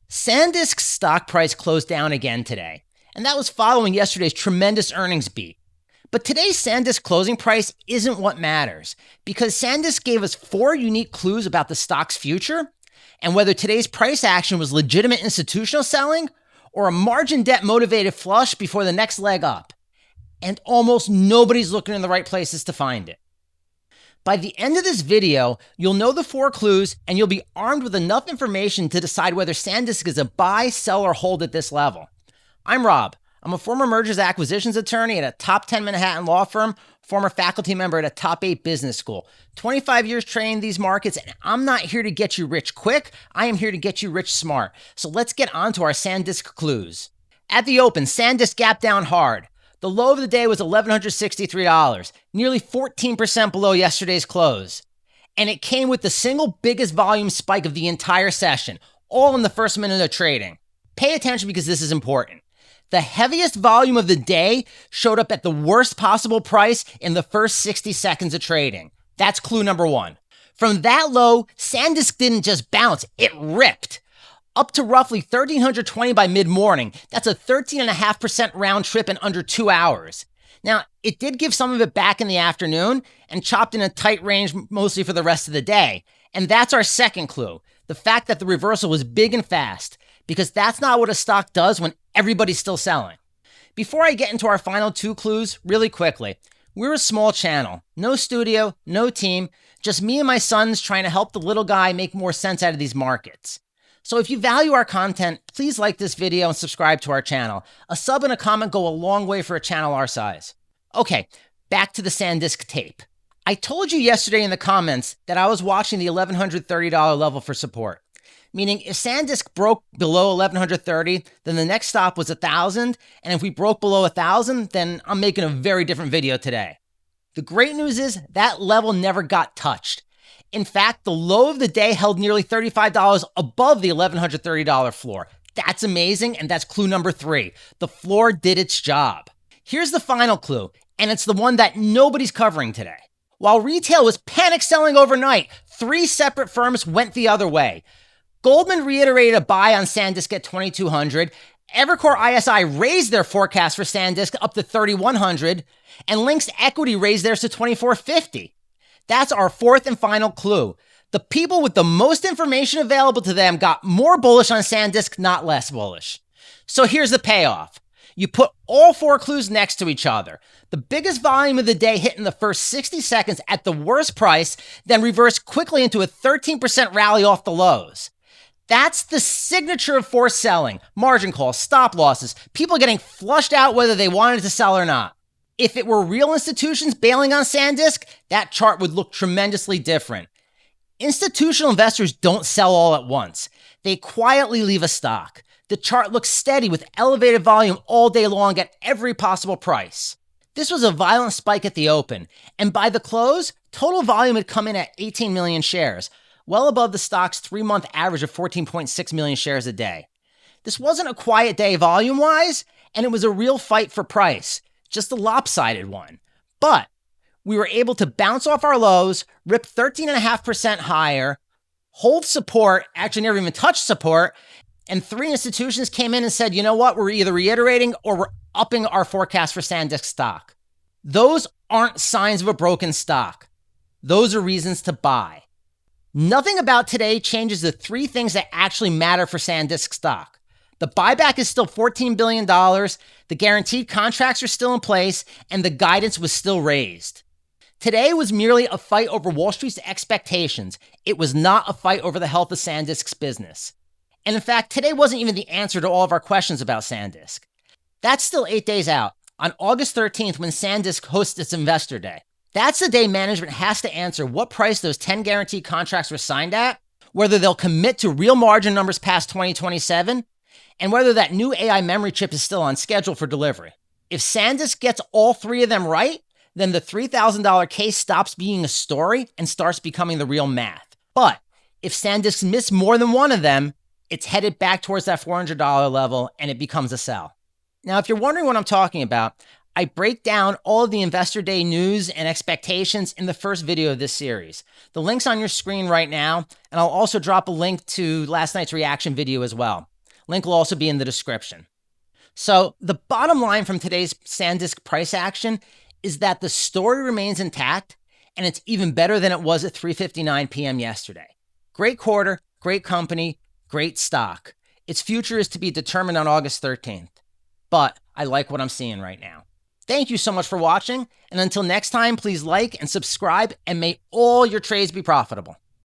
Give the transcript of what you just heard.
SanDisk's stock price closed down again today, and that was following yesterday's tremendous earnings beat. But today's SanDisk closing price isn't what matters, because SanDisk gave us 4 unique clues about the stock's future and whether today's price action was legitimate institutional selling or a margin debt motivated flush before the next leg up. And almost nobody's looking in the right places to find it. By the end of this video, you'll know the 4 clues and you'll be armed with enough information to decide whether SanDisk is a buy, sell, or hold at this level. I'm Rob. I'm a former mergers acquisitions attorney at a top 10 Manhattan law firm, former faculty member at a top 8 business school, 25 years training these markets, and I'm not here to get you rich quick. I am here to get you rich smart. So let's get on to our SanDisk clues. At the open, SanDisk gapped down hard. The low of the day was $1,163, nearly 14% below yesterday's close. And it came with the single biggest volume spike of the entire session, all in the first minute of trading. Pay attention because this is important. The heaviest volume of the day showed up at the worst possible price in the first 60 seconds of trading. That's clue number 1. From that low, SanDisk didn't just bounce, it ripped. Up to roughly 1,320 by mid-morning. That's a 13.5% round trip in under 2 hours. Now, it did give some of it back in the afternoon and chopped in a tight range mostly for the rest of the day. And that's our second clue, the fact that the reversal was big and fast, because that's not what a stock does when everybody's still selling. Before I get into our final 2 clues, really quickly, we're a small channel, no studio, no team, just me and my sons trying to help the little guy make more sense out of these markets. So if you value our content, please like this video and subscribe to our channel. A sub and a comment go a long way for a channel our size. Okay, back to the SanDisk tape. I told you yesterday in the comments that I was watching the $1,130 level for support. Meaning if SanDisk broke below $1,130, then the next stop was $1,000. And if we broke below $1,000, then I'm making a very different video today. The great news is that level never got touched. In fact, the low of the day held nearly $35 above the $1,130 floor. That's amazing, and that's clue number 3. The floor did its job. Here's the final clue, and it's the one that nobody's covering today. While retail was panic selling overnight, 3 separate firms went the other way. Goldman reiterated a buy on SanDisk at 2,200. Evercore ISI raised their forecast for SanDisk up to 3,100, and Link's Equity raised theirs to 2,450. That's our 4th and final clue. The people with the most information available to them got more bullish on SanDisk, not less bullish. So here's the payoff. You put all 4 clues next to each other. The biggest volume of the day hit in the first 60 seconds at the worst price, then reversed quickly into a 13% rally off the lows. That's the signature of forced selling, margin calls, stop losses, people getting flushed out whether they wanted to sell or not. If it were real institutions bailing on SanDisk, that chart would look tremendously different. Institutional investors don't sell all at once. They quietly leave a stock. The chart looks steady with elevated volume all day long at every possible price. This was a violent spike at the open, and by the close, total volume had come in at 18 million shares, well above the stock's 3-month average of 14.6 million shares a day. This wasn't a quiet day volume-wise, and it was a real fight for price. Just a lopsided one. But we were able to bounce off our lows, rip 13.5% higher, hold support, actually never even touched support, and 3 institutions came in and said, you know what, we're either reiterating or we're upping our forecast for SanDisk stock. Those aren't signs of a broken stock. Those are reasons to buy. Nothing about today changes the 3 things that actually matter for SanDisk stock. The buyback is still $14 billion, the guaranteed contracts are still in place, and the guidance was still raised. Today was merely a fight over Wall Street's expectations. It was not a fight over the health of SanDisk's business. And in fact, today wasn't even the answer to all of our questions about SanDisk. That's still 8 days out, on August 13th when SanDisk hosts its Investor Day. That's the day management has to answer what price those 10 guaranteed contracts were signed at, whether they'll commit to real margin numbers past 2027, and whether that new AI memory chip is still on schedule for delivery. If SanDisk gets all 3 of them right, then the $3,000 case stops being a story and starts becoming the real math. But if SanDisk missed more than one of them, it's headed back towards that $400 level and it becomes a sell. Now, if you're wondering what I'm talking about, I break down all of the Investor Day news and expectations in the first video of this series. The link's on your screen right now, and I'll also drop a link to last night's reaction video as well. Link will also be in the description. So the bottom line from today's SanDisk price action is that the story remains intact, and it's even better than it was at 3:59 p.m. yesterday. Great quarter, great company, great stock. Its future is to be determined on August 13th. But I like what I'm seeing right now. Thank you so much for watching, and until next time, please like and subscribe, and may all your trades be profitable.